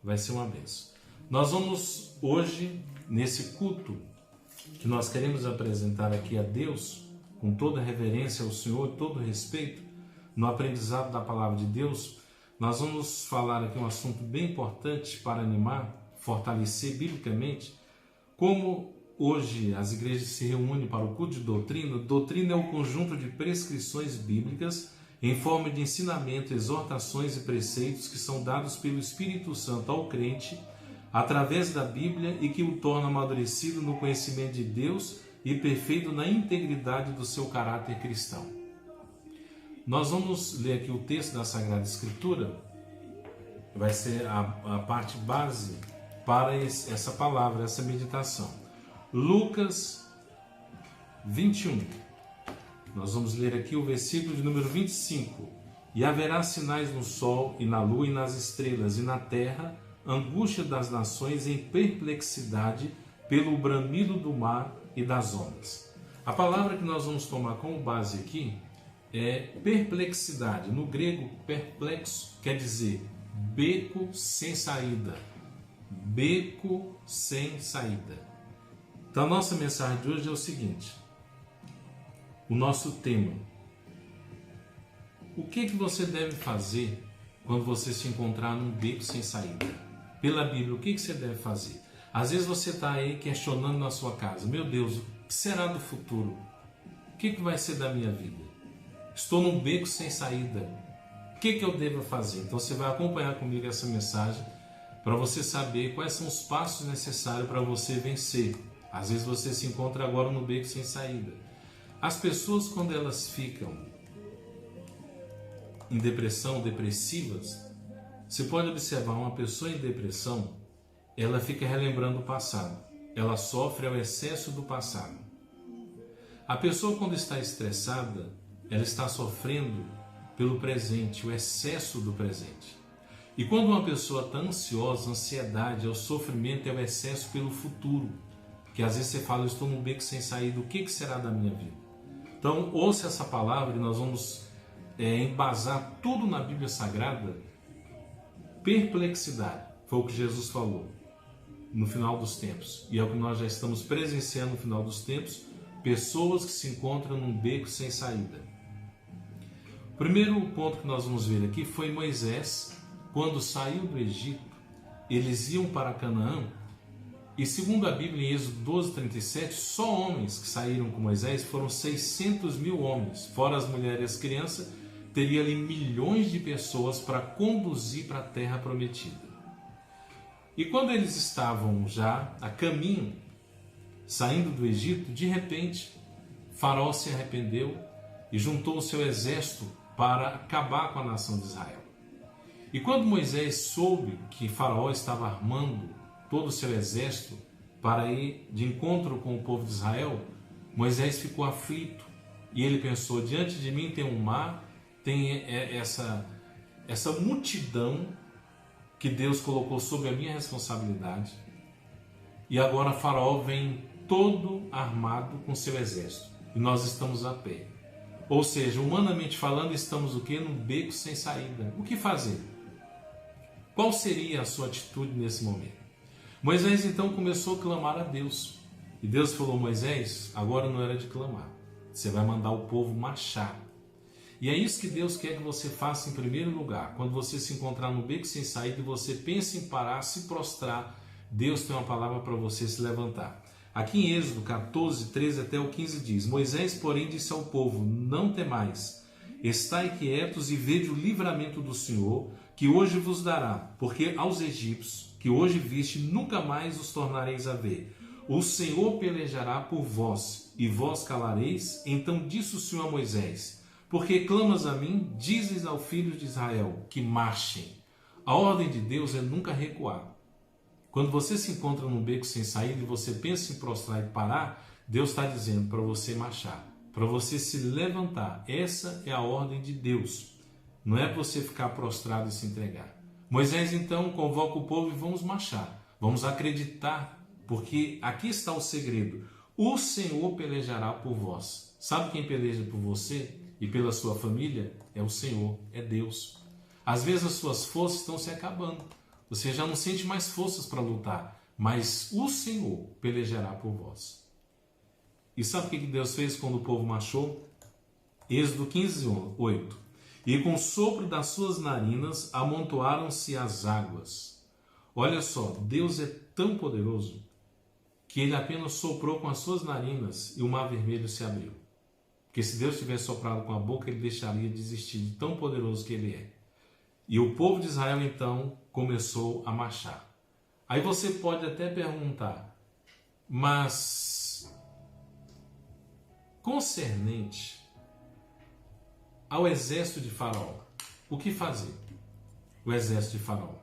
vai ser uma bênção. Nós vamos hoje, nesse culto, que nós queremos apresentar aqui a Deus, com toda reverência ao Senhor, todo respeito, no aprendizado da palavra de Deus, nós vamos falar aqui um assunto bem importante para animar, fortalecer biblicamente, como hoje as igrejas se reúnem para o culto de doutrina. Doutrina é o conjunto de prescrições bíblicas em forma de ensinamento, exortações e preceitos que são dados pelo Espírito Santo ao crente através da Bíblia e que o torna amadurecido no conhecimento de Deus e perfeito na integridade do seu caráter cristão. Nós vamos ler aqui o texto da Sagrada Escritura, vai ser a parte base para essa palavra, essa meditação. Lucas 21. Nós vamos ler aqui o versículo de número 25. E haverá sinais no sol e na lua e nas estrelas, e na terra angústia das nações em perplexidade pelo bramido do mar e das ondas. A palavra que nós vamos tomar como base aqui é perplexidade. No grego, perplexo quer dizer beco sem saída. Beco sem saída. Então a nossa mensagem de hoje é o seguinte: o nosso tema. O que você deve fazer quando você se encontrar num beco sem saída? Pela Bíblia, o que você deve fazer? Às vezes você está aí questionando na sua casa: meu Deus, o que será do futuro? O que vai ser da minha vida? Estou num beco sem saída. O que eu devo fazer? Então você vai acompanhar comigo essa mensagem para você saber quais são os passos necessários para você vencer. Às vezes você se encontra agora no beco sem saída. As pessoas, quando elas ficam em depressão, depressivas, você pode observar uma pessoa em depressão, ela fica relembrando o passado. Ela sofre ao excesso do passado. A pessoa, quando está estressada, ela está sofrendo pelo presente, o excesso do presente. E quando uma pessoa está ansiosa, ansiedade, é o sofrimento, é o excesso pelo futuro. Que às vezes você fala: eu estou num beco sem saída, o que será da minha vida? Então, ouça essa palavra e nós vamos embasar tudo na Bíblia Sagrada. Perplexidade, foi o que Jesus falou no final dos tempos. E é o que nós já estamos presenciando no final dos tempos, pessoas que se encontram num beco sem saída. O primeiro ponto que nós vamos ver aqui foi Moisés, quando saiu do Egito, eles iam para Canaã. E segundo a Bíblia, em Êxodo 12:37, só homens que saíram com Moisés foram 600 mil homens. Fora as mulheres e as crianças, teria ali milhões de pessoas para conduzir para a terra prometida. E quando eles estavam já a caminho, saindo do Egito, de repente, Faraó se arrependeu e juntou o seu exército para acabar com a nação de Israel. E quando Moisés soube que Faraó estava armando todo o seu exército para ir de encontro com o povo de Israel, Moisés ficou aflito e ele pensou: diante de mim tem um mar, tem essa multidão que Deus colocou sob a minha responsabilidade, e agora Faraó vem todo armado com seu exército e nós estamos a pé. Ou seja, humanamente falando, estamos o quê? Num beco sem saída. O que fazer? Qual seria a sua atitude nesse momento? Moisés então começou a clamar a Deus. E Deus falou: Moisés, agora não era de clamar. Você vai mandar o povo marchar. E é isso que Deus quer que você faça em primeiro lugar. Quando você se encontrar no beco sem saída e você pensa em parar, se prostrar, Deus tem uma palavra para você se levantar. Aqui em Êxodo 14:13 até o 15 diz: Moisés, porém, disse ao povo: não temais, estai quietos e vede o livramento do Senhor, que hoje vos dará, porque aos egípcios que hoje viste, nunca mais os tornareis a ver. O Senhor pelejará por vós, e vós calareis. Então disse o Senhor a Moisés: porque clamas a mim, dizes ao filho de Israel que marchem. A ordem de Deus é nunca recuar. Quando você se encontra num beco sem saída e você pensa em prostrar e parar, Deus está dizendo para você marchar, para você se levantar. Essa é a ordem de Deus. Não é para você ficar prostrado e se entregar. Moisés então convoca o povo e vamos marchar. Vamos acreditar, porque aqui está o segredo. O Senhor pelejará por vós. Sabe quem peleja por você e pela sua família? É o Senhor, é Deus. Às vezes as suas forças estão se acabando. Você já não sente mais forças para lutar, mas o Senhor pelejará por vós. E sabe o que Deus fez quando o povo marchou? Êxodo 15:8. E com o sopro das suas narinas amontoaram-se as águas. Olha só, Deus é tão poderoso que ele apenas soprou com as suas narinas e o mar vermelho se abriu. Porque se Deus tivesse soprado com a boca, ele deixaria de existir, de tão poderoso que ele é. E o povo de Israel então começou a marchar. Aí você pode até perguntar, mas concernente ao exército de Faraó, o que fazer? O exército de Faraó.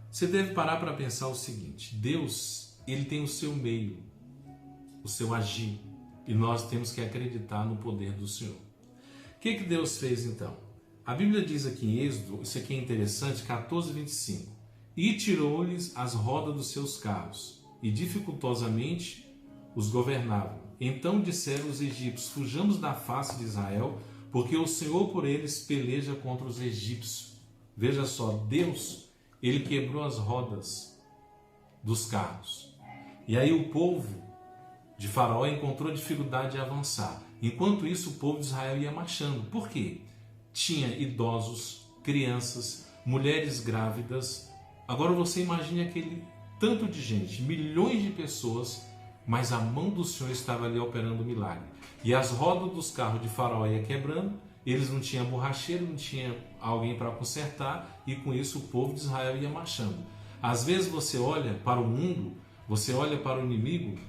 Você deve parar para pensar o seguinte: Deus, ele tem o seu meio, o seu agir, e nós temos que acreditar no poder do Senhor. O que Deus fez então? A Bíblia diz aqui em Êxodo, isso aqui é interessante, 14:25. E tirou-lhes as rodas dos seus carros, e dificultosamente os governavam. Então disseram os egípcios: fujamos da face de Israel, porque o Senhor por eles peleja contra os egípcios. Veja só, Deus, ele quebrou as rodas dos carros. E aí o povo de Faraó encontrou dificuldade de avançar. Enquanto isso, o povo de Israel ia marchando. Por quê? Tinha idosos, crianças, mulheres grávidas. Agora você imagine aquele tanto de gente, milhões de pessoas, mas a mão do Senhor estava ali operando o milagre. E as rodas dos carros de Faraó iam quebrando, eles não tinham borracheiro, não tinha alguém para consertar, e com isso o povo de Israel ia marchando. Às vezes você olha para o mundo, você olha para o inimigo,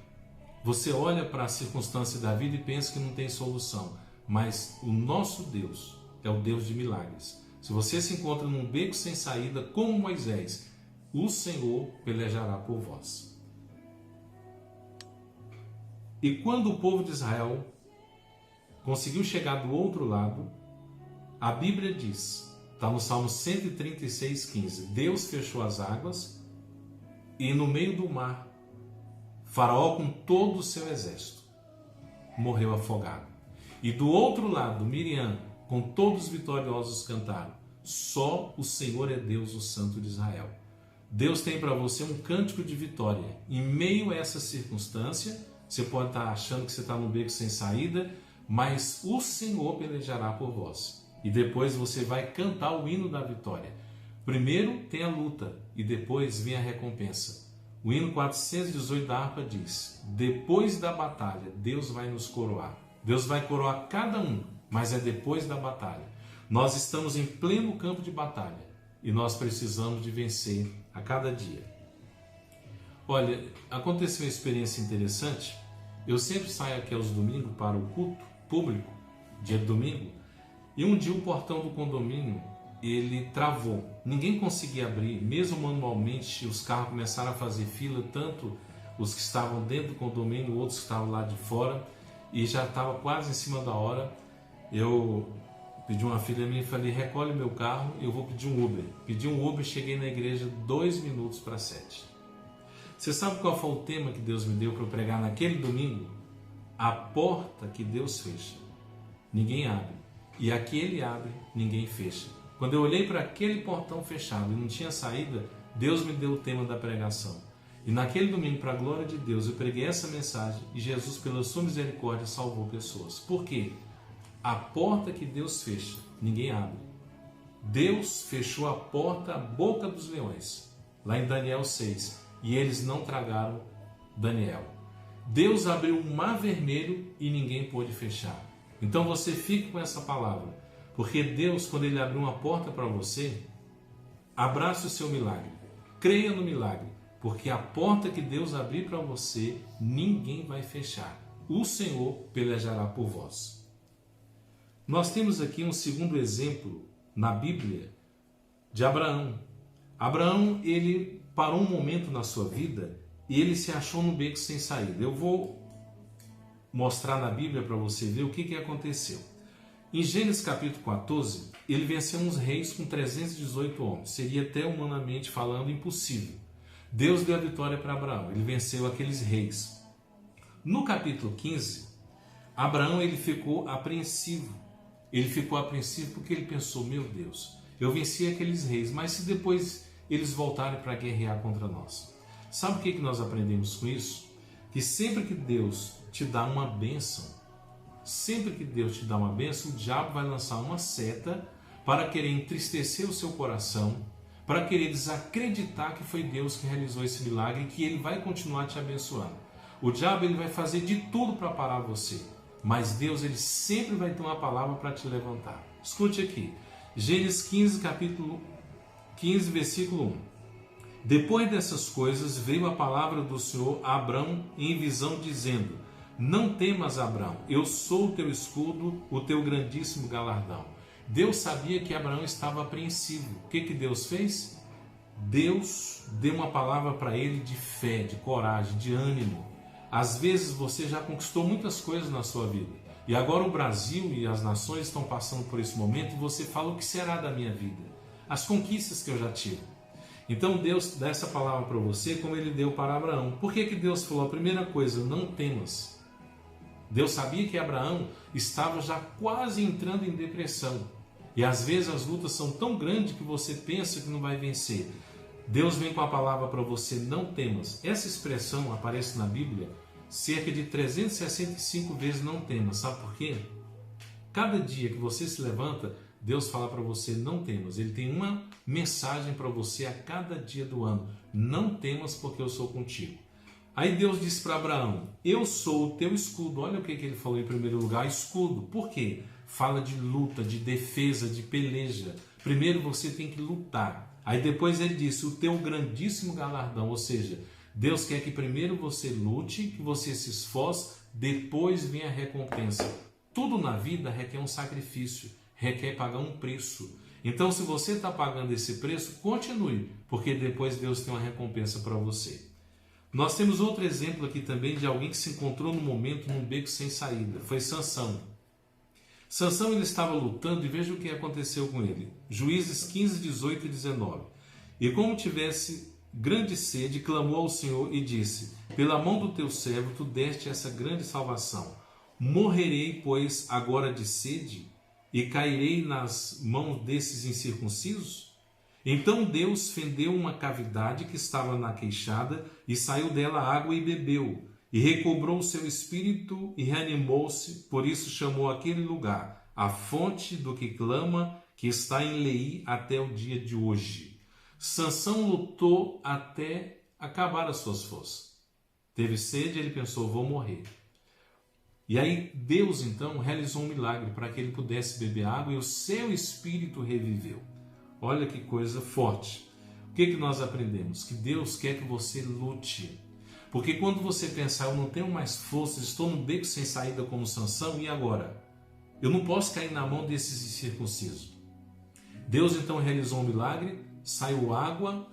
você olha para a circunstância da vida e pensa que não tem solução. Mas o nosso Deus é o Deus de milagres. Se você se encontra num beco sem saída, como Moisés, o Senhor pelejará por vós. E quando o povo de Israel conseguiu chegar do outro lado, a Bíblia diz, está no Salmo 136:15, Deus fechou as águas e no meio do mar, Faraó com todo o seu exército morreu afogado. E do outro lado, Miriam, com todos os vitoriosos cantaram, só o Senhor é Deus, o Santo de Israel. Deus tem para você um cântico de vitória. Em meio a essa circunstância, você pode estar achando que você está no beco sem saída, mas o Senhor pelejará por vós. E depois você vai cantar o hino da vitória. Primeiro tem a luta e depois vem a recompensa. O hino 418 da harpa diz, depois da batalha, Deus vai nos coroar. Deus vai coroar cada um, mas é depois da batalha. Nós estamos em pleno campo de batalha e nós precisamos de vencer a cada dia. Olha, aconteceu uma experiência interessante. Eu sempre saio aqui aos domingos para o culto público, dia de domingo, e um dia o portão do condomínio, ele travou. Ninguém conseguia abrir, mesmo manualmente, os carros começaram a fazer fila, tanto os que estavam dentro do condomínio, outros que estavam lá de fora, e já estava quase em cima da hora. Eu pedi uma filha minha e falei, recolhe meu carro, eu vou pedir um Uber. Pedi um Uber, cheguei na igreja 2 minutos para 7. Você sabe qual foi o tema que Deus me deu para eu pregar naquele domingo? A porta que Deus fecha, ninguém abre. E a que Ele abre, ninguém fecha. Quando eu olhei para aquele portão fechado e não tinha saída, Deus me deu o tema da pregação. E naquele domingo, para a glória de Deus, eu preguei essa mensagem e Jesus, pela sua misericórdia, salvou pessoas. Por quê? A porta que Deus fecha, ninguém abre. Deus fechou a porta à boca dos leões, lá em Daniel 6, e eles não tragaram Daniel. Deus abriu o mar vermelho e ninguém pôde fechar. Então você fique com essa palavra, porque Deus, quando Ele abrir uma porta para você, abrace o seu milagre, creia no milagre, porque a porta que Deus abrir para você, ninguém vai fechar. O Senhor pelejará por vós. Nós temos aqui um segundo exemplo na Bíblia de Abraão. Abraão, ele parou um momento na sua vida e ele se achou no beco sem saída. Eu vou mostrar na Bíblia para você ver o que aconteceu. Em Gênesis capítulo 14, ele venceu uns reis com 318 homens. Seria até humanamente falando impossível. Deus deu a vitória para Abraão, ele venceu aqueles reis. No capítulo 15, Abraão ele ficou apreensivo. Ele ficou apreensivo porque ele pensou, meu Deus, eu venci aqueles reis, mas se depois eles voltarem para guerrear contra nós. Sabe o que nós aprendemos com isso? Que sempre que Deus te dá uma bênção, o diabo vai lançar uma seta para querer entristecer o seu coração, para querer desacreditar que foi Deus que realizou esse milagre e que ele vai continuar te abençoando. O diabo ele vai fazer de tudo para parar você, mas Deus ele sempre vai ter uma palavra para te levantar. Escute aqui, Gênesis 15, capítulo 15, versículo 1. Depois dessas coisas veio a palavra do Senhor a Abrão em visão, dizendo: Não temas, Abrão, eu sou o teu escudo, o teu grandíssimo galardão. Deus sabia que Abraão estava apreensivo. O que Deus fez? Deus deu uma palavra para ele de fé, de coragem, de ânimo. Às vezes você já conquistou muitas coisas na sua vida. E agora o Brasil e as nações estão passando por esse momento e você fala: o que será da minha vida? As conquistas que eu já tive. Então Deus dá essa palavra para você como ele deu para Abraão. Por que Deus falou? A primeira coisa, não temas. Deus sabia que Abraão estava já quase entrando em depressão. E às vezes as lutas são tão grandes que você pensa que não vai vencer. Deus vem com a palavra para você: não temas. Essa expressão aparece na Bíblia cerca de 365 vezes, não temas. Sabe por quê? Cada dia que você se levanta, Deus fala para você: não temas. Ele tem uma mensagem para você a cada dia do ano: não temas, porque eu sou contigo. Aí Deus disse para Abraão: eu sou o teu escudo. Olha o que ele falou em primeiro lugar: escudo. Por quê? Fala de luta, de defesa, de peleja. Primeiro você tem que lutar. Aí depois ele disse: o teu grandíssimo galardão. Ou seja, Deus quer que primeiro você lute, que você se esforce, depois vem a recompensa. Tudo na vida requer um sacrifício, requer pagar um preço. Então, se você está pagando esse preço, continue, porque depois Deus tem uma recompensa para você. Nós temos outro exemplo aqui também de alguém que se encontrou no momento num beco sem saída. Foi Sansão. Sansão ele estava lutando e veja o que aconteceu com ele. Juízes 15, 18 e 19. E como tivesse grande sede, clamou ao Senhor e disse: pela mão do teu servo tu deste essa grande salvação. Morrerei, pois, agora de sede e cairei nas mãos desses incircuncisos? Então Deus fendeu uma cavidade que estava na queixada e saiu dela água e bebeu. E recobrou o seu espírito e reanimou-se, por isso chamou aquele lugar a fonte do que clama, que está em Leí até o dia de hoje. Sansão lutou até acabar as suas forças. Teve sede, ele pensou: vou morrer. E aí Deus então realizou um milagre para que ele pudesse beber água e o seu espírito reviveu. Olha que coisa forte. O que nós aprendemos? Que Deus quer que você lute. Porque quando você pensar: eu não tenho mais forças, estou num beco sem saída como Sansão, e agora? Eu não posso cair na mão desses incircuncisos. Deus então realizou um milagre, saiu água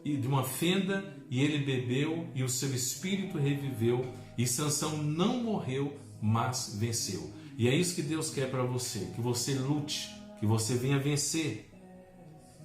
de uma fenda e ele bebeu e o seu espírito reviveu e Sansão não morreu, mas venceu. E é isso que Deus quer para você, que você lute, que você venha vencer.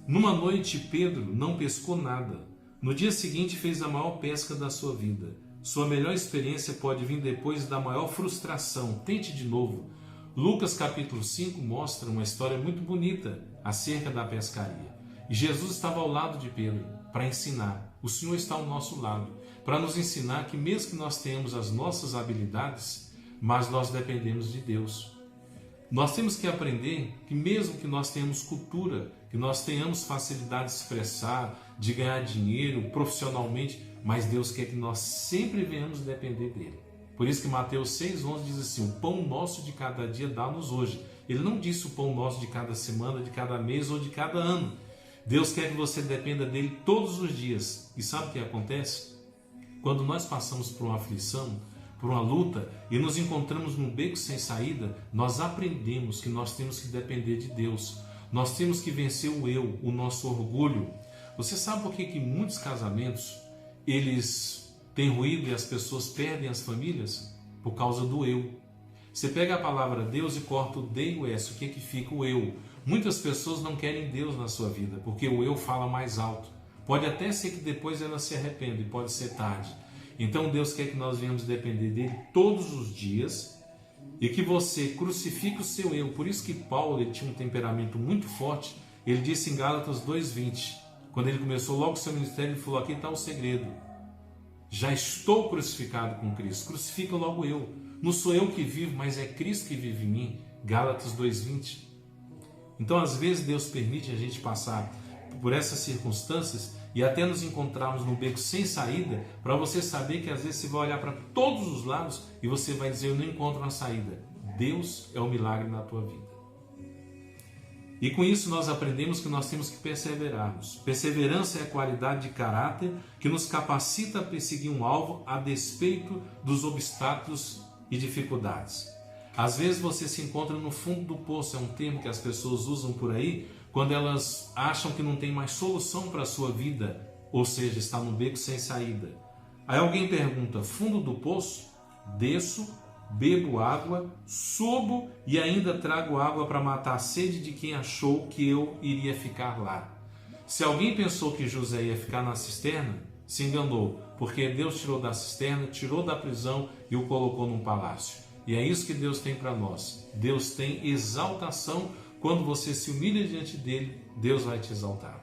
Numa noite Pedro não pescou nada. No dia seguinte fez a maior pesca da sua vida. Sua melhor experiência pode vir depois da maior frustração. Tente de novo. Lucas capítulo 5 mostra uma história muito bonita acerca da pescaria. E Jesus estava ao lado de Pedro para ensinar. O Senhor está ao nosso lado para nos ensinar que mesmo que nós tenhamos as nossas habilidades, mas nós dependemos de Deus. Nós temos que aprender que mesmo que nós tenhamos cultura, que nós tenhamos facilidade de expressar, de ganhar dinheiro profissionalmente, mas Deus quer que nós sempre venhamos depender dele. Por isso que Mateus 6,11 diz assim: o pão nosso de cada dia dá-nos hoje. Ele não disse o pão nosso de cada semana, de cada mês ou de cada ano. Deus quer que você dependa dele todos os dias. E sabe o que acontece? Quando nós passamos por uma aflição, por uma luta e nos encontramos num beco sem saída, nós aprendemos que nós temos que depender de Deus. Nós temos que vencer o eu, o nosso orgulho. Você sabe por que muitos casamentos eles têm ruído e as pessoas perdem as famílias? Por causa do eu. Você pega a palavra Deus e corta o D e o S, o que fica o eu? Muitas pessoas não querem Deus na sua vida, porque o eu fala mais alto. Pode até ser que depois ela se arrependa e pode ser tarde. Então Deus quer que nós venhamos depender dele todos os dias e que você crucifique o seu eu. Por isso que Paulo ele tinha um temperamento muito forte. Ele disse em Gálatas 2,20: quando ele começou logo o seu ministério, ele falou: aqui está o segredo. Já estou crucificado com Cristo. Crucifica logo eu. Não sou eu que vivo, mas é Cristo que vive em mim. Gálatas 2:20. Então, às vezes, Deus permite a gente passar por essas circunstâncias e até nos encontrarmos num beco sem saída, para você saber que às vezes você vai olhar para todos os lados e você vai dizer: eu não encontro uma saída. Deus é o milagre na tua vida. E com isso nós aprendemos que nós temos que perseverarmos. Perseverança é a qualidade de caráter que nos capacita a perseguir um alvo a despeito dos obstáculos e dificuldades. Às vezes você se encontra no fundo do poço, é um termo que as pessoas usam por aí, quando elas acham que não tem mais solução para a sua vida, ou seja, está no beco sem saída. Aí alguém pergunta: fundo do poço? Desço, bebo água, subo e ainda trago água para matar a sede de quem achou que eu iria ficar lá. Se alguém pensou que José ia ficar na cisterna, se enganou, porque Deus tirou da cisterna, tirou da prisão e o colocou num palácio. E é isso que Deus tem para nós. Deus tem exaltação. Quando você se humilha diante dele, Deus vai te exaltar.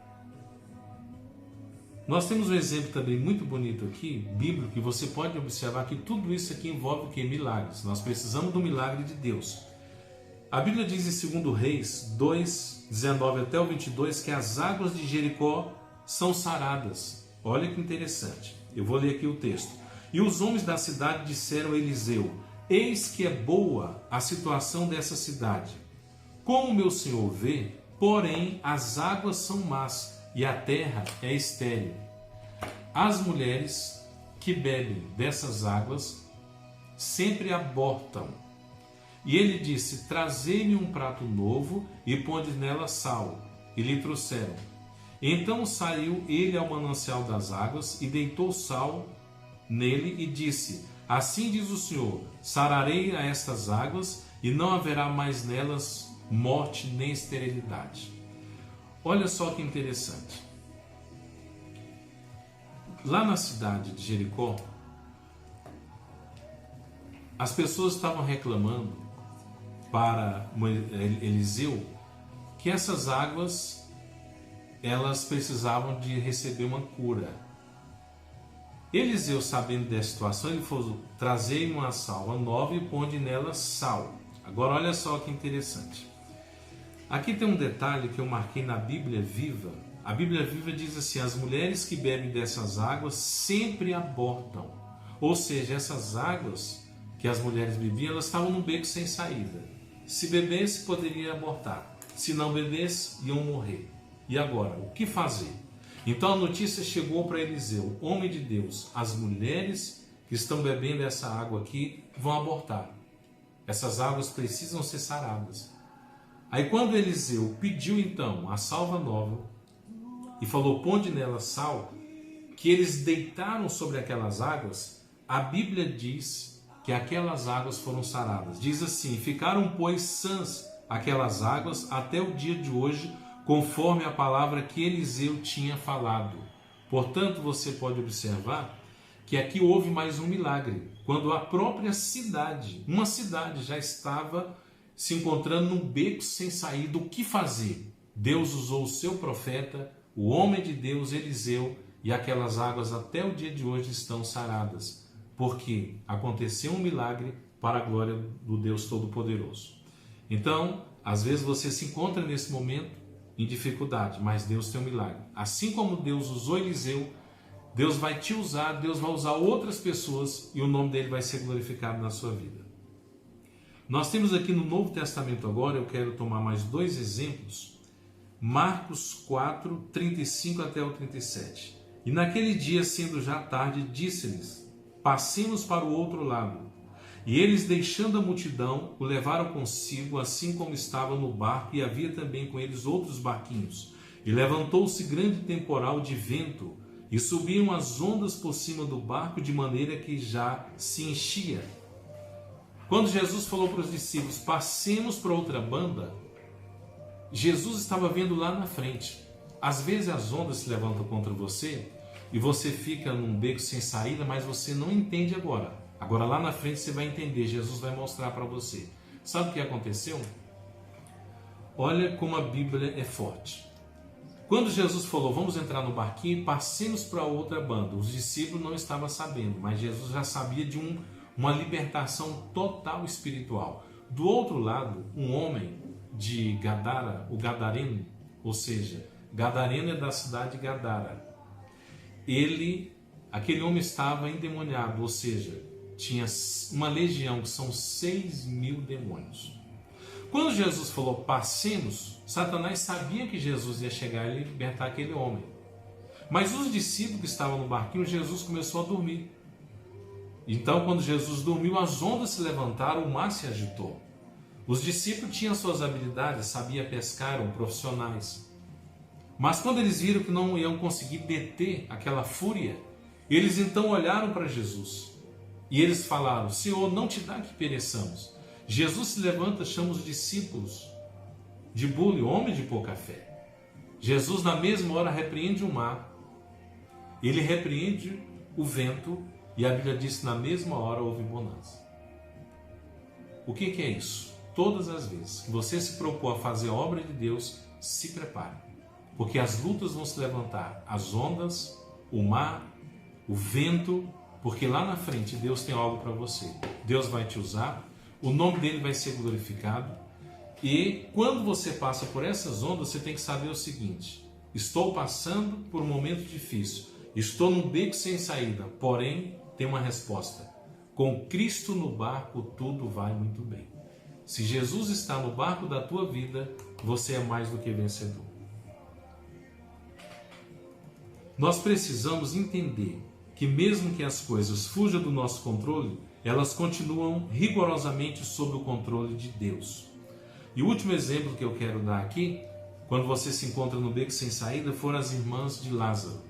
Nós temos um exemplo também muito bonito aqui, bíblico, que você pode observar que tudo isso aqui envolve o quê? Milagres. Nós precisamos do milagre de Deus. A Bíblia diz em 2 Reis 2, 19 até o 22, que as águas de Jericó são saradas. Olha que interessante. Eu vou ler aqui o texto. E os homens da cidade disseram a Eliseu: eis que é boa a situação dessa cidade. Como meu senhor vê, porém as águas são más e a terra é estéril. As mulheres que bebem dessas águas sempre abortam. E ele disse: trazei-me um prato novo e ponde nela sal. E lhe trouxeram. Então saiu ele ao manancial das águas e deitou sal nele e disse: assim diz o Senhor, sararei a estas águas e não haverá mais nelas morte nem esterilidade. Olha só que interessante. Lá na cidade de Jericó, as pessoas estavam reclamando para Eliseu que essas águas, elas precisavam de receber uma cura. Eliseu, sabendo dessa situação, ele falou: trazei uma salva nova e ponde nela sal. Agora olha só que interessante. Aqui tem um detalhe que eu marquei na Bíblia Viva. A Bíblia Viva diz assim: as mulheres que bebem dessas águas sempre abortam. Ou seja, essas águas que as mulheres bebiam, elas estavam no beco sem saída. Se bebesse, poderia abortar. Se não bebesse, iam morrer. E agora, o que fazer? Então a notícia chegou para Eliseu: homem de Deus, as mulheres que estão bebendo essa água aqui vão abortar. Essas águas precisam ser saradas. Aí quando Eliseu pediu então a salva nova e falou: ponde nela sal, que eles deitaram sobre aquelas águas, a Bíblia diz que aquelas águas foram saradas. Diz assim: ficaram, pois, sãs aquelas águas até o dia de hoje, conforme a palavra que Eliseu tinha falado. Portanto, você pode observar que aqui houve mais um milagre, quando a própria cidade, uma cidade, já estava se encontrando num beco sem saída. O que fazer? Deus usou o seu profeta, o homem de Deus, Eliseu, e aquelas águas até o dia de hoje estão saradas, porque aconteceu um milagre para a glória do Deus Todo-Poderoso. Então, às vezes você se encontra nesse momento em dificuldade, mas Deus tem um milagre. Assim como Deus usou Eliseu, Deus vai te usar, Deus vai usar outras pessoas e o nome dele vai ser glorificado na sua vida. Nós temos aqui no Novo Testamento agora, eu quero tomar mais 2 exemplos. Marcos 4, 35 até o 37. E naquele dia, sendo já tarde, disse-lhes: passemos para o outro lado. E eles, deixando a multidão, o levaram consigo, assim como estava no barco, e havia também com eles outros barquinhos. E levantou-se grande temporal de vento, e subiam as ondas por cima do barco, de maneira que já se enchia. Quando Jesus falou para os discípulos: passemos para outra banda, Jesus estava vendo lá na frente. Às vezes as ondas se levantam contra você e você fica num beco sem saída, mas você não entende agora. Agora lá na frente você vai entender, Jesus vai mostrar para você. Sabe o que aconteceu? Olha como a Bíblia é forte. Quando Jesus falou, vamos entrar no barquinho e passemos para outra banda, os discípulos não estavam sabendo, mas Jesus já sabia de uma libertação total espiritual. Do outro lado, um homem de Gadara, o Gadareno, ou seja, Gadareno é da cidade de Gadara. Aquele homem estava endemoniado, ou seja, tinha uma legião, que são 6.000 demônios. Quando Jesus falou, passemos, Satanás sabia que Jesus ia chegar e libertar aquele homem. Mas os discípulos que estavam no barquinho, Jesus começou a dormir. Então, quando Jesus dormiu, as ondas se levantaram, o mar se agitou. Os discípulos tinham suas habilidades, sabiam pescar, eram profissionais. Mas quando eles viram que não iam conseguir deter aquela fúria, eles então olharam para Jesus. E eles falaram, Senhor, não te dá que pereçamos. Jesus se levanta, chama os discípulos de bulho, homem de pouca fé. Jesus na mesma hora repreende o mar, ele repreende o vento e a Bíblia diz que na mesma hora houve bonança. O que é isso? Todas as vezes que você se propor a fazer a obra de Deus, se prepare, porque as lutas vão se levantar, as ondas, o mar, o vento, porque lá na frente Deus tem algo para você. Deus vai te usar, o nome dele vai ser glorificado. E quando você passa por essas ondas, você tem que saber o seguinte: estou passando por um momento difícil, estou num beco sem saída, porém tem uma resposta. Com Cristo no barco, tudo vai muito bem. Se Jesus está no barco da tua vida, você é mais do que vencedor. Nós precisamos entender que mesmo que as coisas fujam do nosso controle, elas continuam rigorosamente sob o controle de Deus. E o último exemplo que eu quero dar aqui, quando você se encontra no beco sem saída, foram as irmãs de Lázaro.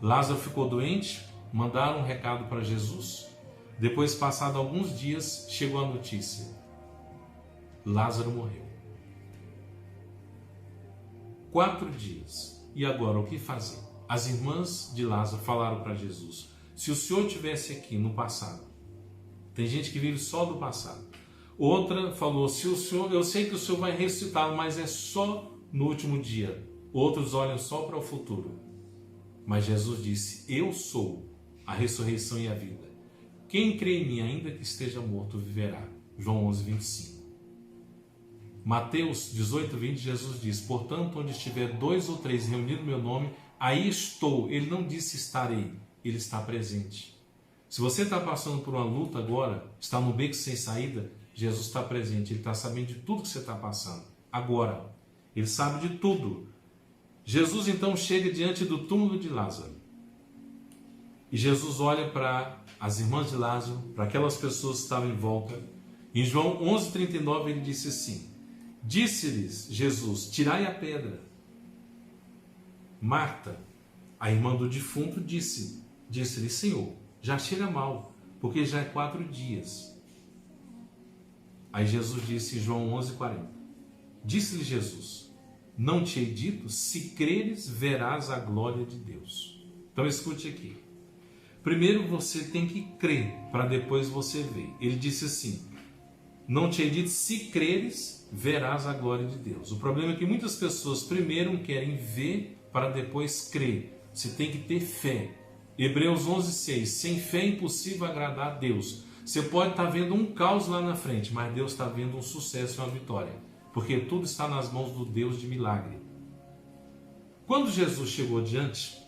Lázaro ficou doente, mandaram um recado para Jesus. Depois, passado alguns dias, chegou a notícia: Lázaro morreu. 4 dias. E agora o que fazer? As irmãs de Lázaro falaram para Jesus: se o Senhor estivesse aqui no passado. Tem gente que vive só do passado. Outra falou: se o Senhor, eu sei que o Senhor vai ressuscitá-lo, mas é só no último dia. Outros olham só para o futuro. Mas Jesus disse: eu sou a ressurreição e a vida. Quem crê em mim, ainda que esteja morto, viverá. João 11, 25. Mateus 18, 20, Jesus diz: portanto, onde estiver 2 ou 3 reunidos no meu nome, aí estou. Ele não disse estarei, ele está presente. Se você está passando por uma luta agora, está no beco sem saída, Jesus está presente, ele está sabendo de tudo que você está passando. Agora, ele sabe de tudo. Jesus então chega diante do túmulo de Lázaro. E Jesus olha para as irmãs de Lázaro, para aquelas pessoas que estavam em volta. Em João 11,39 ele disse assim: disse-lhes Jesus: tirai a pedra. Marta, a irmã do defunto, disse-lhe: Senhor, já cheira mal, porque já é 4 dias. Aí Jesus disse em João 11,40: disse-lhe Jesus: não te hei dito, se creres, verás a glória de Deus. Então escute aqui. Primeiro você tem que crer, para depois você ver. Ele disse assim: não te hei dito, se creres, verás a glória de Deus. O problema é que muitas pessoas primeiro querem ver para depois crer. Você tem que ter fé. Hebreus 11,6: sem fé é impossível agradar a Deus. Você pode estar vendo um caos lá na frente, mas Deus está vendo um sucesso e uma vitória, porque tudo está nas mãos do Deus de milagre. Quando Jesus chegou diante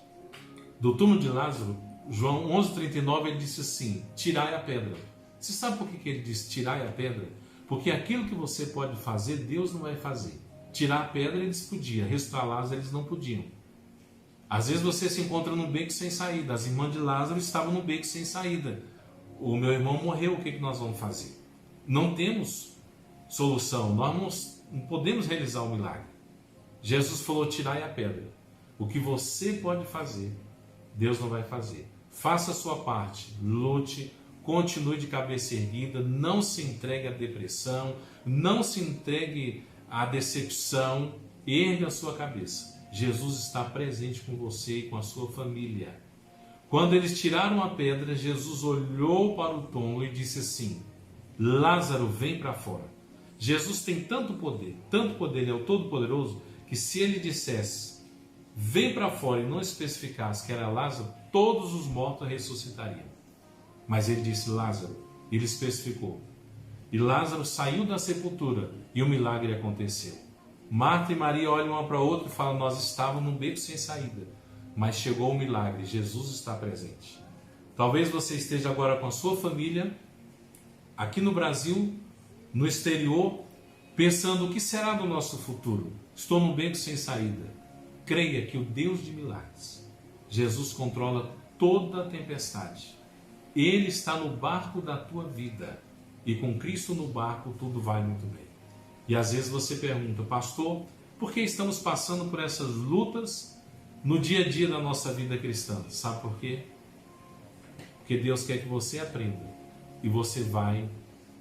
do túmulo de Lázaro, João 11,39, ele disse assim: tirai a pedra. Você sabe por que ele disse tirai a pedra? Porque aquilo que você pode fazer, Deus não vai fazer. Tirar a pedra eles podiam, ressuscitar Lázaro eles não podiam. Às vezes você se encontra num beco sem saída. As irmãs de Lázaro estavam no beco sem saída. O meu irmão morreu, o que nós vamos fazer? Não temos solução, nós não podemos realizar o milagre. Jesus falou: tirai a pedra. O que você pode fazer, Deus não vai fazer. Faça a sua parte, lute, continue de cabeça erguida, não se entregue à depressão, não se entregue à decepção, erga a sua cabeça. Jesus está presente com você e com a sua família. Quando eles tiraram a pedra, Jesus olhou para o túmulo e disse assim: Lázaro, vem para fora. Jesus tem tanto poder, ele é o Todo-Poderoso, que se ele dissesse vem para fora e não especificasse que era Lázaro, todos os mortos ressuscitariam. Mas ele disse Lázaro, ele especificou. E Lázaro saiu da sepultura e o milagre aconteceu. Marta e Maria olham uma para a outra e falam, nós estávamos num beco sem saída, mas chegou o milagre, Jesus está presente. Talvez você esteja agora com a sua família, aqui no Brasil, no exterior, pensando o que será do nosso futuro. Estou num beco sem saída. Creia que o Deus de milagres, Jesus controla toda a tempestade. Ele está no barco da tua vida e com Cristo no barco tudo vai muito bem. E às vezes você pergunta, pastor, por que estamos passando por essas lutas no dia a dia da nossa vida cristã? Sabe por quê? Porque Deus quer que você aprenda e você vai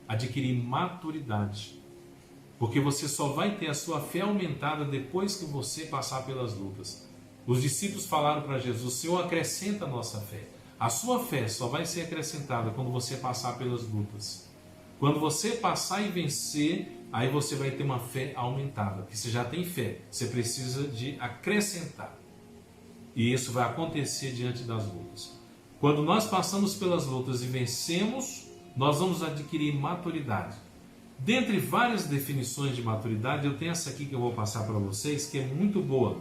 adquirir maturidade. Porque você só vai ter a sua fé aumentada depois que você passar pelas lutas. Os discípulos falaram para Jesus, Senhor, acrescenta a nossa fé. A sua fé só vai ser acrescentada quando você passar pelas lutas. Quando você passar e vencer, aí você vai ter uma fé aumentada. Porque você já tem fé, você precisa de acrescentar. E isso vai acontecer diante das lutas. Quando nós passamos pelas lutas e vencemos, nós vamos adquirir maturidade. Dentre várias definições de maturidade, eu tenho essa aqui que eu vou passar para vocês, que é muito boa.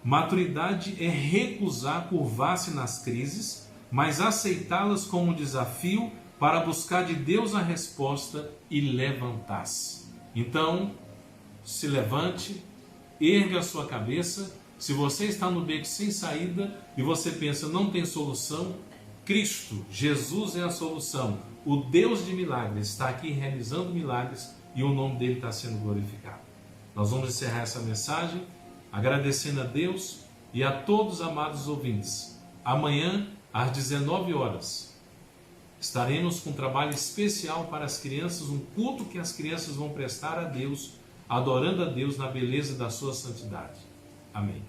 Maturidade é recusar curvar-se nas crises, mas aceitá-las como um desafio para buscar de Deus a resposta e levantar-se. Então, se levante, erga a sua cabeça. Se você está no beco sem saída e você pensa, não tem solução, Cristo, Jesus é a solução. O Deus de milagres está aqui realizando milagres e o nome dele está sendo glorificado. Nós vamos encerrar essa mensagem agradecendo a Deus e a todos os amados ouvintes. Amanhã, às 19 horas, estaremos com um trabalho especial para as crianças, um culto que as crianças vão prestar a Deus, adorando a Deus na beleza da sua santidade. Amém.